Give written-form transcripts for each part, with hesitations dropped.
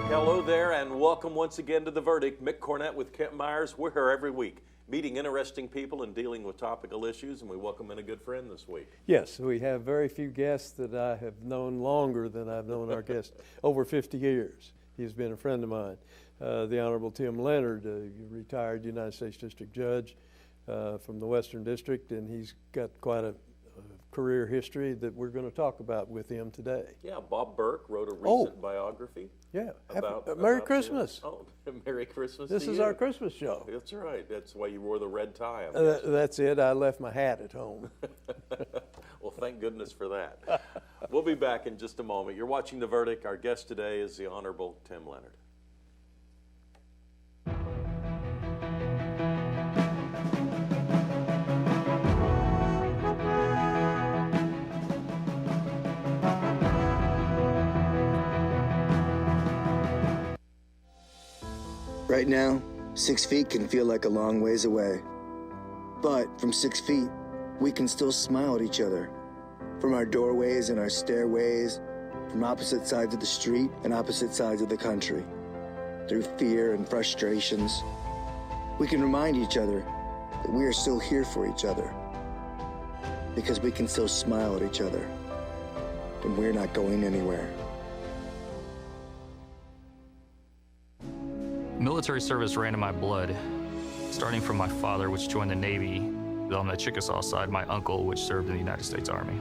Hello there, and welcome once again to The Verdict. Mick Cornett with Kent Meyers. We're here every week, meeting interesting people and dealing with topical issues, and we welcome in a good friend this week. Yes, we have very few guests that I have known longer than I've known our guest, over 50 years. He's been a friend of mine. The Honorable Tim Leonard, retired United States District Judge from the Western District, and he's got quite a career history that we're going to talk about with him today. Yeah, Bob Burke wrote a recent biography. Yeah, Merry Christmas. Oh, Merry Christmas This to is you. our Christmas show. That's right. That's why you wore the red tie. That's it. I left my hat at home. Well, thank goodness for that. We'll be back in just a moment. You're watching The Verdict. Our guest today is the Honorable Tim Leonard. Right now, 6 feet can feel like a long ways away. But from 6 feet, we can still smile at each other. From our doorways and our stairways, from opposite sides of the street and opposite sides of the country. Through fear and frustrations, we can remind each other that we are still here for each other. Because we can still smile at each other. And we're not going anywhere. Military service ran in my blood, starting from my father, which joined the Navy, on the Chickasaw side, my uncle, which served in the United States Army.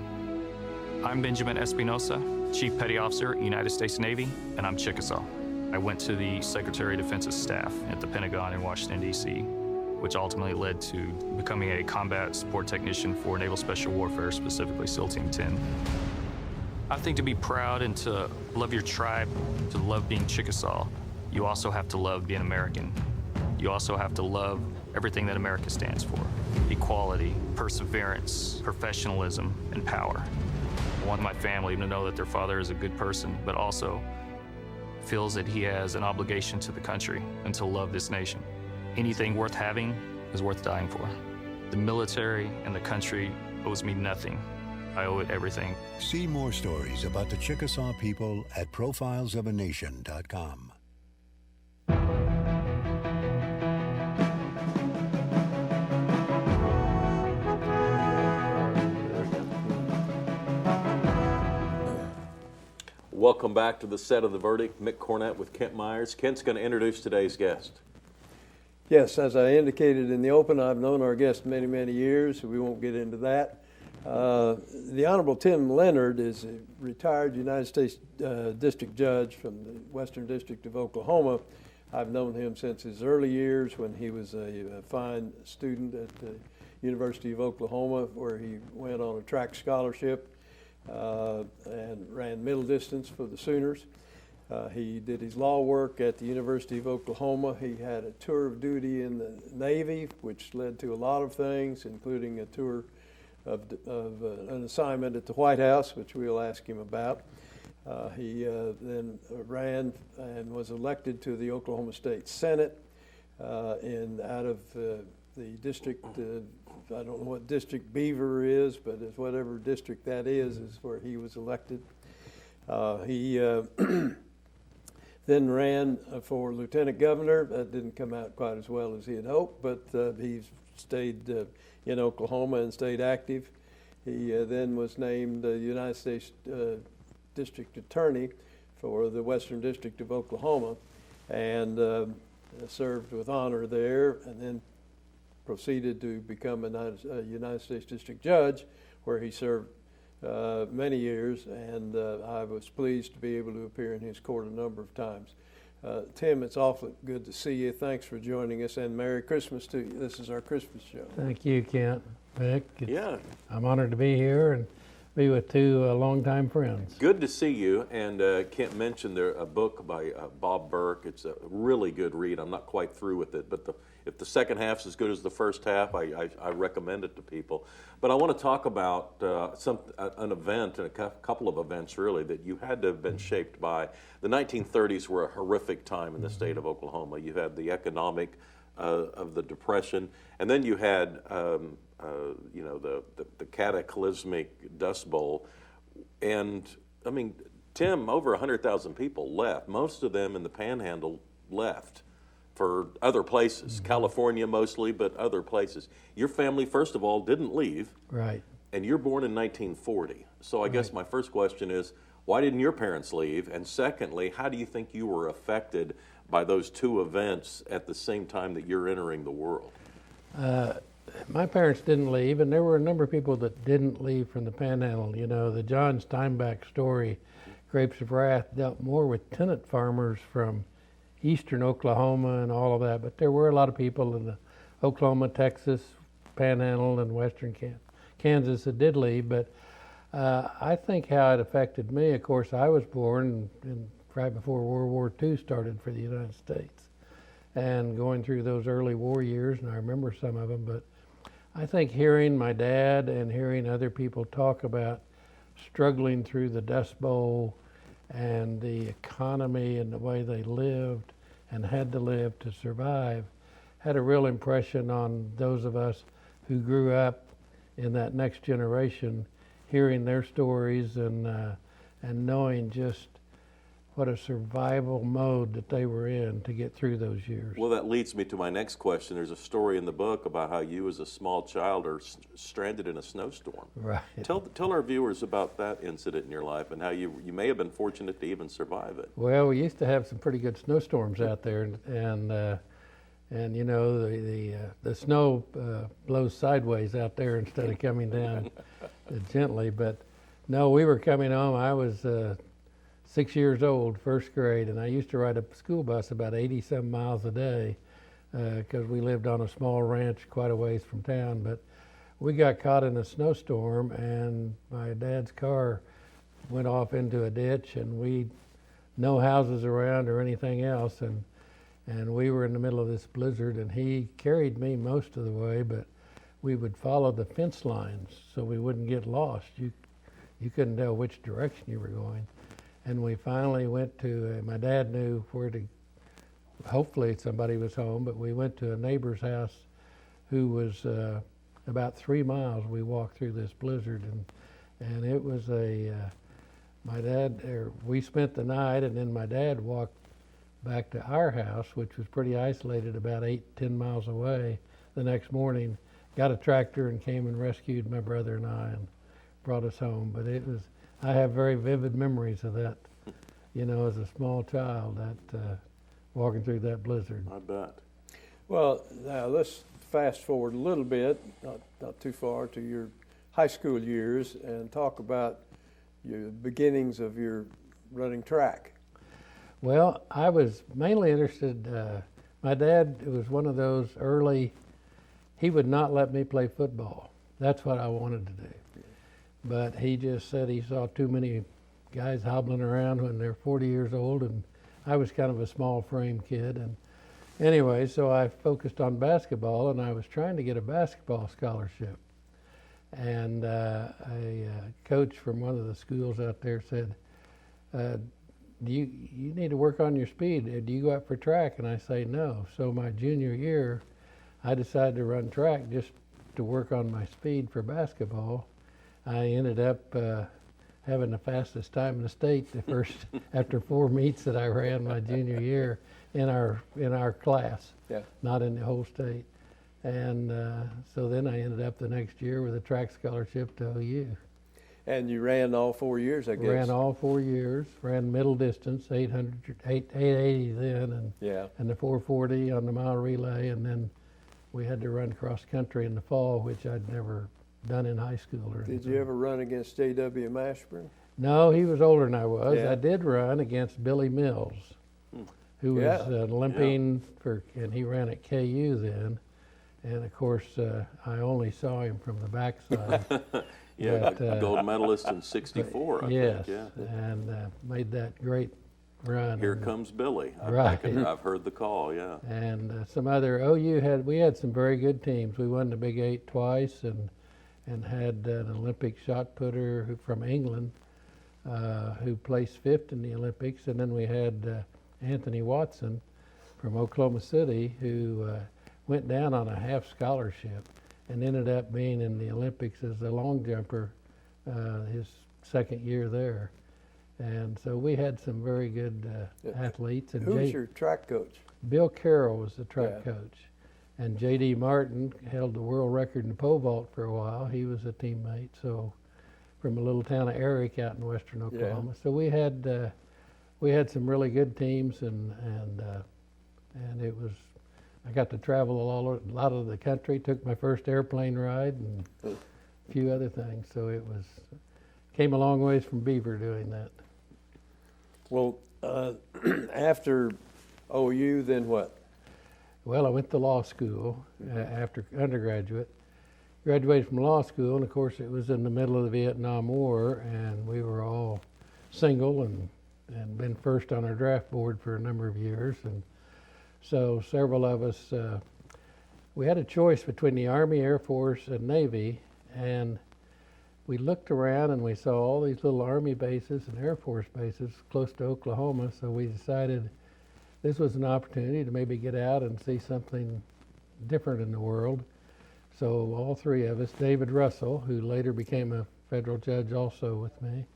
I'm Benjamin Espinosa, Chief Petty Officer, United States Navy, and I'm Chickasaw. I went to the Secretary of Defense's staff at the Pentagon in Washington, D.C., which ultimately led to becoming a combat support technician for Naval Special Warfare, specifically SEAL Team 10. I think to be proud and to love your tribe, to love being Chickasaw, you also have to love being American. You also have to love everything that America stands for. Equality, perseverance, professionalism, and power. I want my family to know that their father is a good person, but also feels that he has an obligation to the country and to love this nation. Anything worth having is worth dying for. The military and the country owes me nothing. I owe it everything. See more stories about the Chickasaw people at profilesofanation.com. Welcome back to the set of The Verdict. Mick Cornett with Kent Meyers. Kent's going to introduce today's guest. Yes, as I indicated in the open, I've known our guest many, many years, so we won't get into that. The Honorable Tim Leonard is a retired United States District Judge from the Western District of Oklahoma. I've known him since his early years when he was a fine student at the University of Oklahoma, where he went on a track scholarship and ran middle distance for the Sooners. He did his law work at the University of Oklahoma. He had a tour of duty in the Navy, which led to a lot of things, including a tour of an assignment at the White House, which we'll ask him about. He then ran and was elected to the Oklahoma State Senate out of the district. I don't know what district Beaver is, but it's whatever district that is where he was elected. He then ran for lieutenant governor. That didn't come out quite as well as he had hoped, but he stayed in Oklahoma and stayed active. He then was named the United States District Attorney for the Western District of Oklahoma and served with honor there, and then proceeded to become a United States District Judge, where he served many years, and I was pleased to be able to appear in his court a number of times. Tim, it's awfully good to see you. Thanks for joining us, and Merry Christmas to you. This is our Christmas show. Thank you, Kent. Mick, Yeah. I'm honored to be here and be with two longtime friends. Good to see you. And Kent mentioned a book by Bob Burke. It's a really good read. I'm not quite through with it, but if the second half's as good as the first half, I recommend it to people. But I want to talk about an event, and a couple of events really, that you had to have been shaped by. The 1930s were a horrific time in the state of Oklahoma. You had the economic of the Depression, and then you had the cataclysmic Dust Bowl. And I mean, Tim, over 100,000 people left. Most of them in the Panhandle left for other places, California mostly, but other places. Your family, first of all, didn't leave. Right. And you're born in 1940. So I guess my first question is, why didn't your parents leave? And secondly, how do you think you were affected by those two events at the same time that you're entering the world? My parents didn't leave, and there were a number of people that didn't leave from the Panhandle. You know, the John Steinbeck story, Grapes of Wrath, dealt more with tenant farmers from eastern Oklahoma and all of that, but there were a lot of people in the Oklahoma, Texas, Panhandle, and western Kansas that did leave. But I think how it affected me, of course, I was born right before World War II started for the United States, and going through those early war years, and I remember some of them, but I think hearing my dad and hearing other people talk about struggling through the Dust Bowl and the economy and the way they lived and had to live to survive had a real impression on those of us who grew up in that next generation, hearing their stories and knowing just what a survival mode that they were in to get through those years. Well, that leads me to my next question. There's a story in the book about how you as a small child are stranded in a snowstorm. Right. Tell our viewers about that incident in your life and how you may have been fortunate to even survive it. Well, we used to have some pretty good snowstorms out there, and you know, the snow blows sideways out there instead of coming down gently. But no, we were coming home. I was 6 years old, first grade, and I used to ride a school bus about 80-some miles a day because we lived on a small ranch quite a ways from town. But we got caught in a snowstorm, and my dad's car went off into a ditch, and no houses around or anything else, and we were in the middle of this blizzard, and he carried me most of the way, but we would follow the fence lines so we wouldn't get lost. You couldn't tell which direction you were going. And we finally went to, my dad knew where to, hopefully somebody was home, but we went to a neighbor's house who was about 3 miles. We walked through this blizzard, and it was we spent the night, and then my dad walked back to our house, which was pretty isolated, about 8-10 miles away the next morning, got a tractor and came and rescued my brother and I and brought us home. But I have very vivid memories of that, you know, as a small child, that walking through that blizzard. I bet. Well, now let's fast forward a little bit, not too far, to your high school years and talk about your beginnings of your running track. Well, I was mainly interested, my dad was one of those early, he would not let me play football. That's what I wanted to do. But he just said he saw too many guys hobbling around when they're 40 years old, and I was kind of a small frame kid. And anyway, so I focused on basketball, and I was trying to get a basketball scholarship. And a coach from one of the schools out there said, you need to work on your speed. Do you go out for track? And I say no. So my junior year, I decided to run track just to work on my speed for basketball. I ended up having the fastest time in the state the first after 4 meets that I ran my junior year in our class, not in the whole state. And so then I ended up the next year with a track scholarship to OU. And you ran all 4 years, I guess. Ran all 4 years, ran middle distance, 880 then, and the 440 on the mile relay, and then we had to run cross country in the fall, which I'd never done in high school or anything. Did you ever run against J.W. Mashburn? No, he was older than I was. Yeah. I did run against Billy Mills, who was an Olympian, and he ran at KU then. And of course, I only saw him from the backside. Gold medalist in '64, I yes, think. Yeah. And made that great run. Here comes Billy. Right. I've heard the call, yeah. And some other, we had some very good teams. We won the Big 8 twice and had an Olympic shot putter from England who placed 5th in the Olympics. And then we had Anthony Watson from Oklahoma City who went down on a half scholarship and ended up being in the Olympics as a long jumper his second year there. And so we had some very good athletes. And Who's your track coach? Bill Carroll was the track Yeah. coach. And J.D. Martin held the world record in the pole vault for a while. He was a teammate, so from a little town of Eric out in western Oklahoma. So we had some really good teams, and it was, I got to travel a lot of the country, took my first airplane ride and a few other things. So it was, came a long ways from Beaver doing that. Well, after OU, then what? Well, I went to law school after undergraduate. Graduated from law school, and of course it was in the middle of the Vietnam War, and we were all single and been first on our draft board for a number of years. And so several of us, we had a choice between the Army, Air Force, and Navy, and we looked around and we saw all these little Army bases and Air Force bases close to Oklahoma, so we decided this was an opportunity to maybe get out and see something different in the world. So all three of us, David Russell, who later became a federal judge also with me,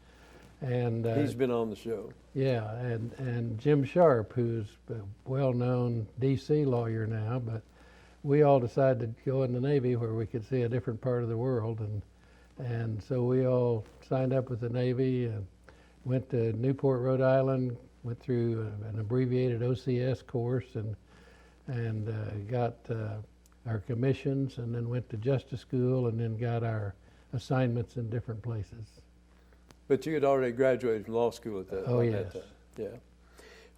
and He's been on the show. yeah, and Jim Sharp, who's a well-known D.C. lawyer now, but we all decided to go in the Navy where we could see a different part of the world, and so we all signed up with the Navy and went to Newport, Rhode Island, went through an abbreviated OCS course and got our commissions, and then went to justice school, and then got our assignments in different places. But you had already graduated from law school at that, Oh, at yes. that time. Yeah.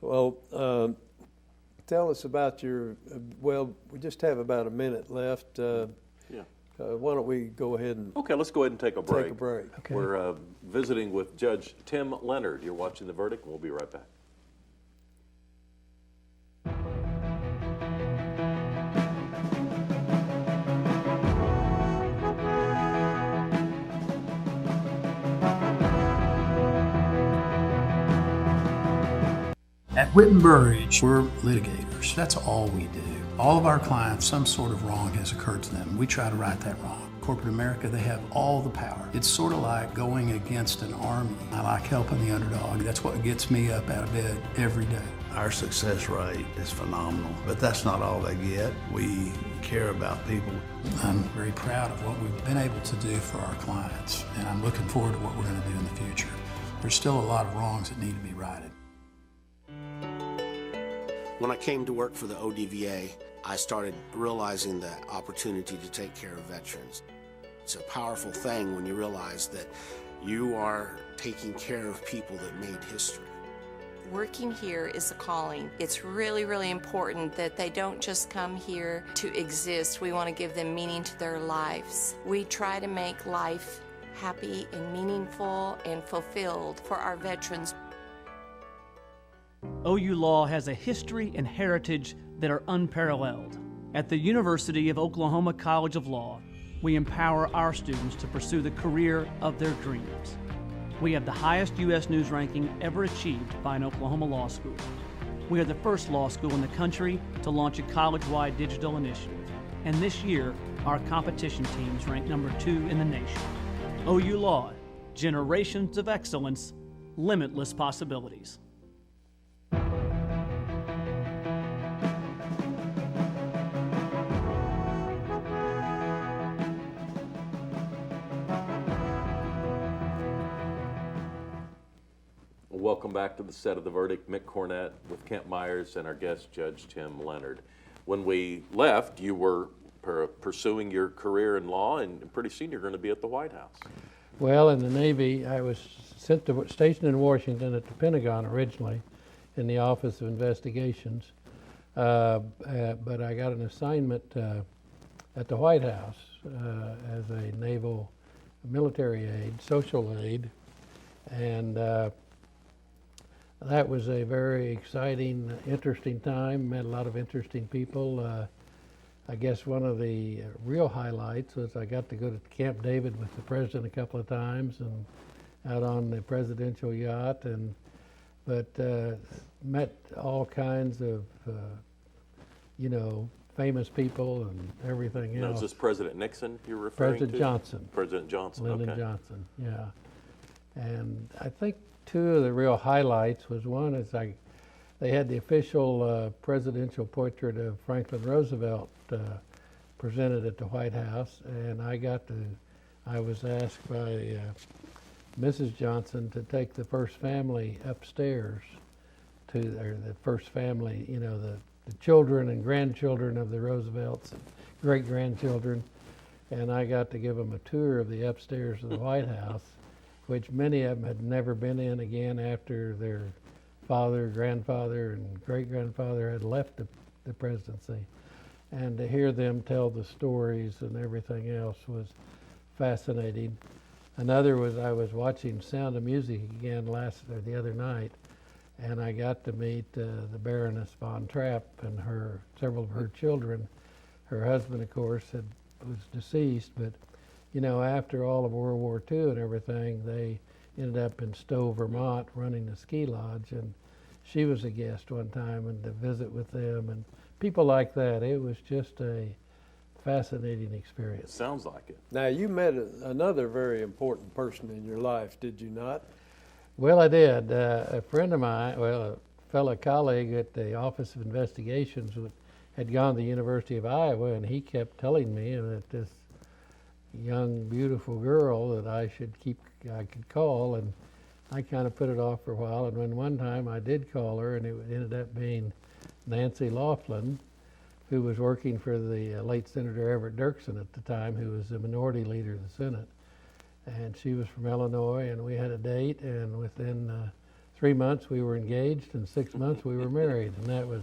Well, tell us about your, well, we just have about a minute left. Why don't we go ahead and Okay, let's go ahead and take a break. take a break? Okay. We're visiting with Judge Tim Leonard. You're watching The Verdict, and we'll be right back. At Wittenberg, we're litigators. That's all we do. All of our clients, some sort of wrong has occurred to them. We try to right that wrong. Corporate America, they have all the power. It's sort of like going against an army. I like helping the underdog. That's what gets me up out of bed every day. Our success rate is phenomenal, but that's not all they get. We care about people. I'm very proud of what we've been able to do for our clients, and I'm looking forward to what we're going to do in the future. There's still a lot of wrongs that need to be righted. When I came to work for the ODVA, I started realizing the opportunity to take care of veterans. It's a powerful thing when you realize that you are taking care of people that made history. Working here is a calling. It's really, really important that they don't just come here to exist. We want to give them meaning to their lives. We try to make life happy and meaningful and fulfilled for our veterans. OU Law has a history and heritage that are unparalleled. At the University of Oklahoma College of Law, we empower our students to pursue the career of their dreams. We have the highest U.S. News ranking ever achieved by an Oklahoma law school. We are the first law school in the country to launch a college-wide digital initiative. And this year, our competition teams ranked #2 in the nation. OU Law, generations of excellence, limitless possibilities. Welcome back to the set of The Verdict. Mick Cornett with Kent Meyers and our guest, Judge Tim Leonard. When we left, you were pursuing your career in law, and pretty soon you're going to be at the White House. Well, in the Navy, I was stationed in Washington at the Pentagon originally in the Office of Investigations, but I got an assignment at the White House as a naval military aide, social aide, and that was a very exciting, interesting time. Met a lot of interesting people. I guess one of the real highlights was I got to go to Camp David with the president a couple of times and out on the presidential yacht, but met all kinds of famous people and everything Now, else. is this President Nixon you're referring President to? Johnson. President Johnson, Lyndon okay. Johnson, yeah. And I think two of the real highlights was one is they had the official presidential portrait of Franklin Roosevelt presented at the White House, and I was asked by Mrs. Johnson to take the first family upstairs or the first family, the children and grandchildren of the Roosevelts and great-grandchildren, and I got to give them a tour of the upstairs of the White House, which many of them had never been in again after their father, grandfather, and great-grandfather had left the presidency. And to hear them tell the stories and everything else was fascinating. Another was I was watching Sound of Music again the other night, and I got to meet the Baroness von Trapp and several of her children. Her husband, of course, was deceased, but after all of World War II and everything, they ended up in Stowe, Vermont, running a ski lodge, and she was a guest one time and to visit with them and people like that. It was just a fascinating experience. Sounds like it. Now, you met another very important person in your life, did you not? Well, I did. A friend of mine, a fellow colleague at the Office of Investigations had gone to the University of Iowa, and he kept telling me that this young, beautiful girl that I could call, and I kind of put it off for a while. And when one time I did call her, and it ended up being Nancy Laughlin, who was working for the late Senator Everett Dirksen at the time, who was the minority leader of the Senate. And she was from Illinois, and we had a date, and within 3 months we were engaged, and 6 months we were married, and that was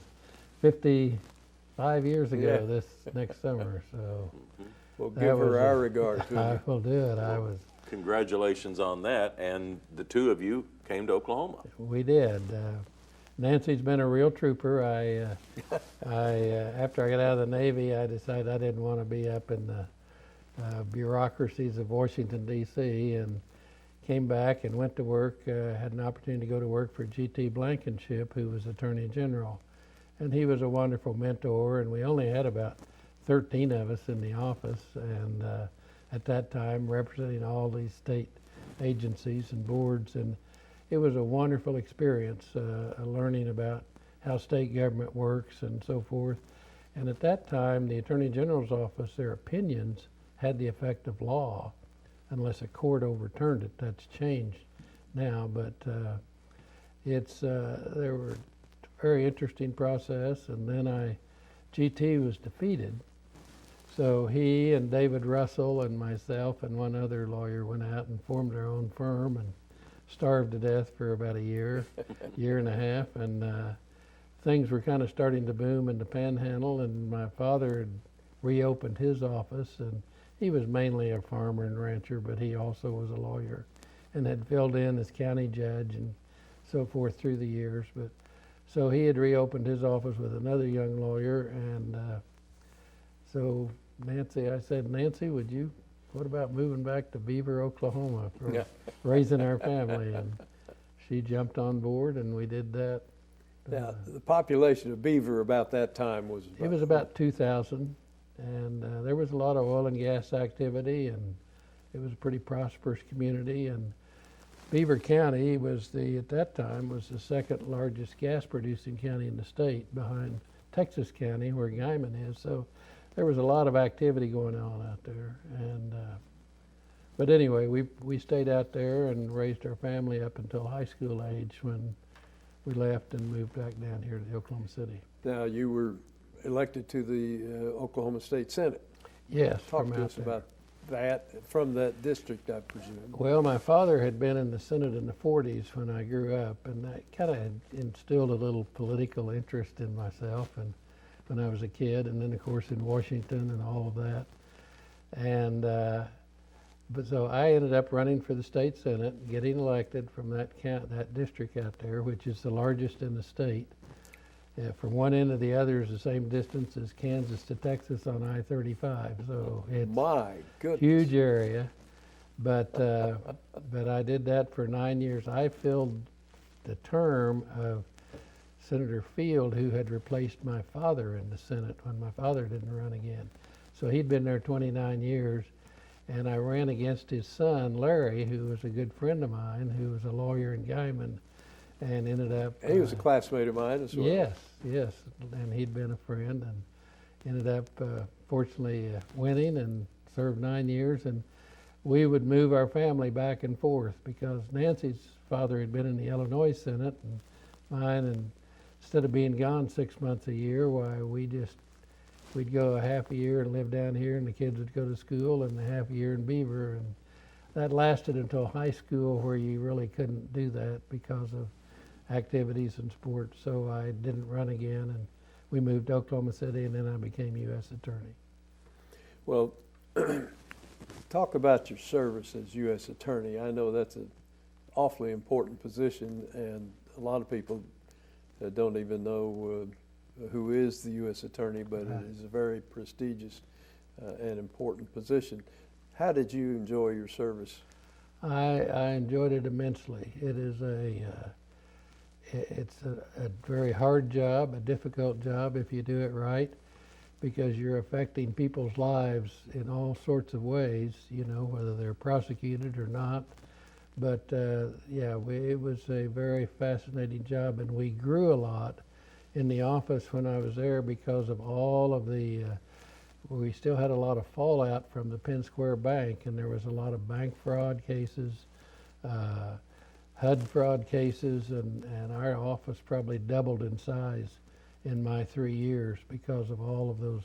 55 years ago this next summer. So we'll give her our regards. I will do it. Congratulations on that, and the two of you came to Oklahoma. We did. Nancy's been a real trooper. After I got out of the Navy, I decided I didn't want to be up in the bureaucracies of Washington, D.C., and came back and went to work, had an opportunity to go to work for G.T. Blankenship, who was Attorney General. And he was a wonderful mentor, and we only had about 13 of us in the office, and at that time representing all these state agencies and boards, and it was a wonderful experience learning about how state government works and so forth. And at that time, the Attorney General's office, their opinions had the effect of law unless a court overturned it. That's changed now, but there were a very interesting process, and then GT was defeated. So he and David Russell and myself and one other lawyer went out and formed our own firm and starved to death for about a year and a half, and things were kind of starting to boom in the Panhandle, and my father had reopened his office, and he was mainly a farmer and rancher, but he also was a lawyer and had filled in as county judge and so forth through the years. But so he had reopened his office with another young lawyer, and so I said, Nancy, what about moving back to Beaver, Oklahoma for raising our family? And she jumped on board, and we did that. Now, the population of Beaver about that time was It was about 2,000, and there was a lot of oil and gas activity, and it was a pretty prosperous community. And Beaver County at that time was the second largest gas producing county in the state, behind Texas County, where Guyman is. So there was a lot of activity going on out there. And but anyway, we stayed out there and raised our family up until high school age, when we left and moved back down here to Oklahoma City. Now, you were elected to the Oklahoma State Senate. Yes. Talk to us about that, from that district, I presume. Well, my father had been in the Senate in the 40s when I grew up, and that kind of instilled a little political interest in myself, and when I was a kid, and then of course in Washington and all of that. And but so I ended up running for the state Senate, getting elected from that district out there, which is the largest in the state. From one end to the other is the same distance as Kansas to Texas on I-35, so it's my goodness, huge area. But I did that for 9 years. I filled the term of Senator Field, who had replaced my father in the Senate when my father didn't run again. So he'd been there 29 years, And I ran against his son, Larry, who was a good friend of mine, who was a lawyer in Guyman, and ended up... And he was a classmate of mine as well. Yes, yes, and he'd been a friend, and ended up, fortunately, winning and served 9 years. And we would move our family back and forth because Nancy's father had been in the Illinois Senate and mine, and instead of being gone 6 months a year, why we'd go a half a year and live down here, and the kids would go to school, and a half a year in Beaver. And that lasted until high school, where you really couldn't do that because of activities and sports. So I didn't run again, and we moved to Oklahoma City, and then I became U.S. Attorney. Well, talk about your service as U.S. Attorney. I know that's an awfully important position, and a lot of people don't even know who is the U.S. Attorney, but it is a very prestigious and important position. How did you enjoy your service? I enjoyed it immensely. It is it's a very hard job, a difficult job if you do it right, because you're affecting people's lives in all sorts of ways, you know, whether they're prosecuted or not. But yeah, it was a very fascinating job, and we grew a lot in the office when I was there because of all of the, we still had a lot of fallout from the Penn Square Bank, and there was a lot of bank fraud cases, HUD fraud cases, and our office probably doubled in size in my 3 years because of all of those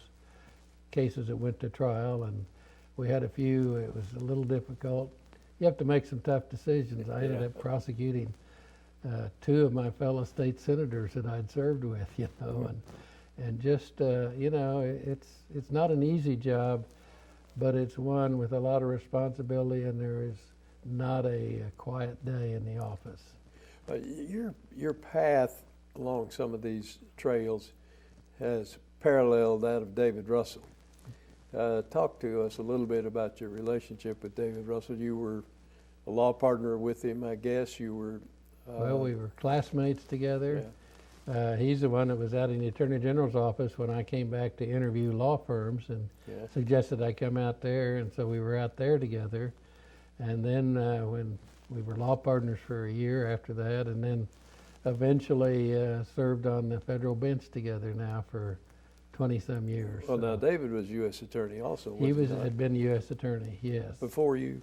cases that went to trial. And we had a few, it was a little difficult. You have to make some tough decisions. I ended up prosecuting 2 of my fellow state senators that I'd served with, you know, and just, you know, it's not an easy job, but it's one with a lot of responsibility, and there is not a quiet day in the office. Your path along some of these trails has paralleled that of David Russell. Talk to us a little bit about your relationship with David Russell. You were a law partner with him, I guess. You were... well, we were classmates together. Yeah. He's the one that was out in the Attorney General's office when I came back to interview law firms, and suggested I come out there, and so we were out there together. And then when we were law partners for a year after that, and then eventually served on the federal bench together now for 20-some years. Well, now David was U.S. Attorney also, wasn't he? Had been U.S. Attorney, yes. Before you?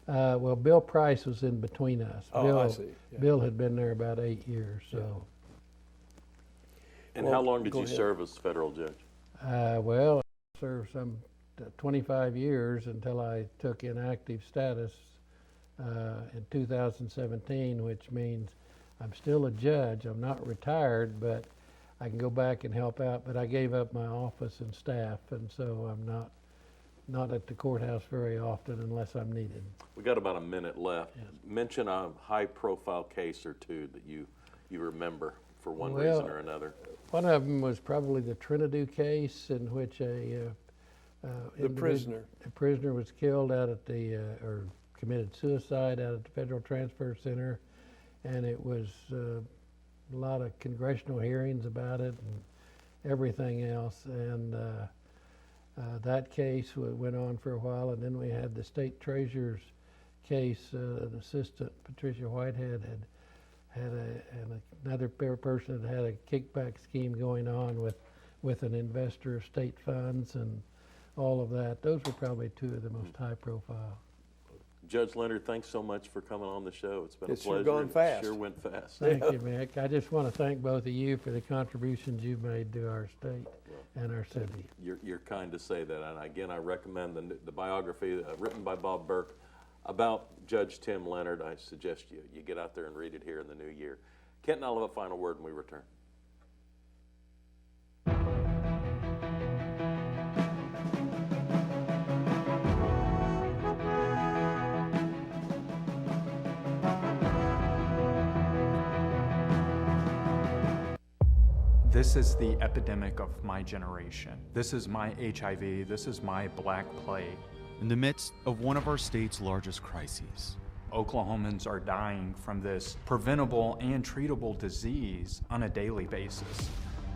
Well, Bill Price was in between us. Oh, I see. Yeah. Bill had been there about 8 years, so. And how long did you serve as federal judge? Well, I served some 25 years until I took inactive status in 2017, which means I'm still a judge. I'm not retired, but I can go back and help out. But I gave up my office and staff, and so I'm not at the courthouse very often unless I'm needed. We got about a minute left. Yes. Mention a high-profile case or two that you remember for one reason or another. One of them was probably the Trinidad case, in which a prisoner was killed out at the or committed suicide out at the Federal Transfer Center, and it was a lot of congressional hearings about it and everything else. And that case went on for a while, and then we had the state treasurer's case. An assistant, Patricia Whitehead, and another person had a kickback scheme going on with an investor of state funds and all of that. Those were probably 2 of the most high profile. Judge Leonard, thanks so much for coming on the show. It's been a pleasure. Sure gone fast. It sure went fast. Thank you, Mick. I just want to thank both of you for the contributions you've made to our state and our city. You're kind to say that, and again, I recommend the biography written by Bob Burke about Judge Tim Leonard. I suggest you get out there and read it here in the new year. Kent and I'll have a final word when we return. This is the epidemic of my generation. This is my HIV. This is my Black Plague. In the midst of one of our state's largest crises, Oklahomans are dying from this preventable and treatable disease on a daily basis.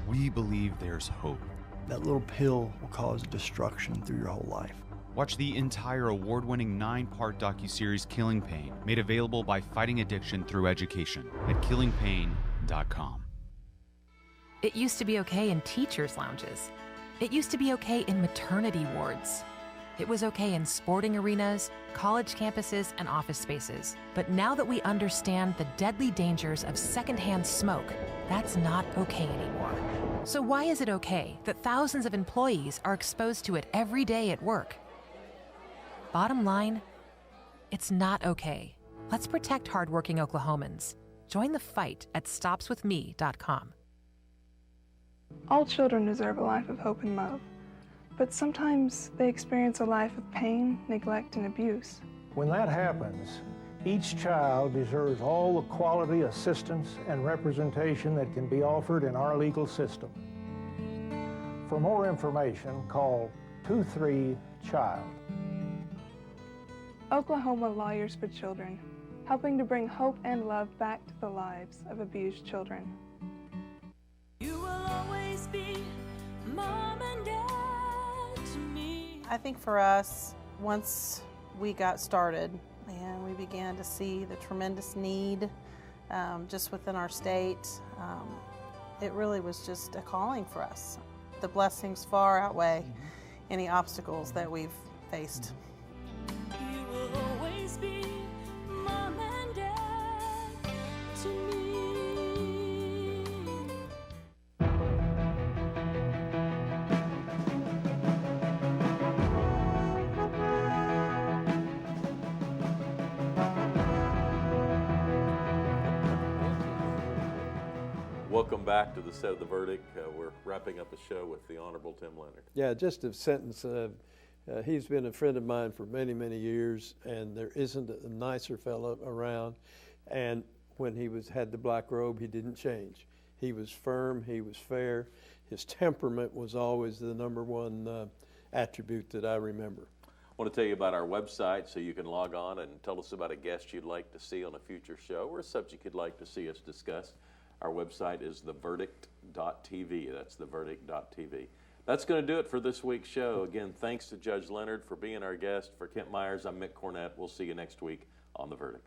we believe there's hope. That little pill will cause destruction through your whole life. Watch the entire award-winning 9-part docuseries Killing Pain, made available by Fighting Addiction Through Education at killingpain.com. It used to be okay in teachers' lounges. It used to be okay in maternity wards. It was okay in sporting arenas, college campuses, and office spaces. But now that we understand the deadly dangers of secondhand smoke, that's not okay anymore. So why is it okay that thousands of employees are exposed to it every day at work? Bottom line, it's not okay. Let's protect hardworking Oklahomans. Join the fight at stopswithme.com. All children deserve a life of hope and love, but sometimes they experience a life of pain, neglect, and abuse. When that happens, each child deserves all the quality assistance and representation that can be offered in our legal system. For more information, call 23-CHILD. Oklahoma Lawyers for Children, helping to bring hope and love back to the lives of abused children. You will always be mom and dad to me. I think for us, once we got started and we began to see the tremendous need just within our state, it really was just a calling for us. The blessings far outweigh any obstacles that we've faced. You will always be mom and dad to me. Welcome back to the set of the verdict. We're wrapping up the show with the Honorable Tim Leonard. Yeah, just a sentence. He's been a friend of mine for many, many years, and there isn't a nicer fellow around. And when he had the black robe, he didn't change. He was firm, he was fair. His temperament was always the number one attribute that I remember. I want to tell you about our website so you can log on and tell us about a guest you'd like to see on a future show or a subject you'd like to see us discuss. Our website is theverdict.tv. That's theverdict.tv. That's going to do it for this week's show. Again, thanks to Judge Leonard for being our guest. For Kent Meyers, I'm Mick Cornett. We'll see you next week on The Verdict.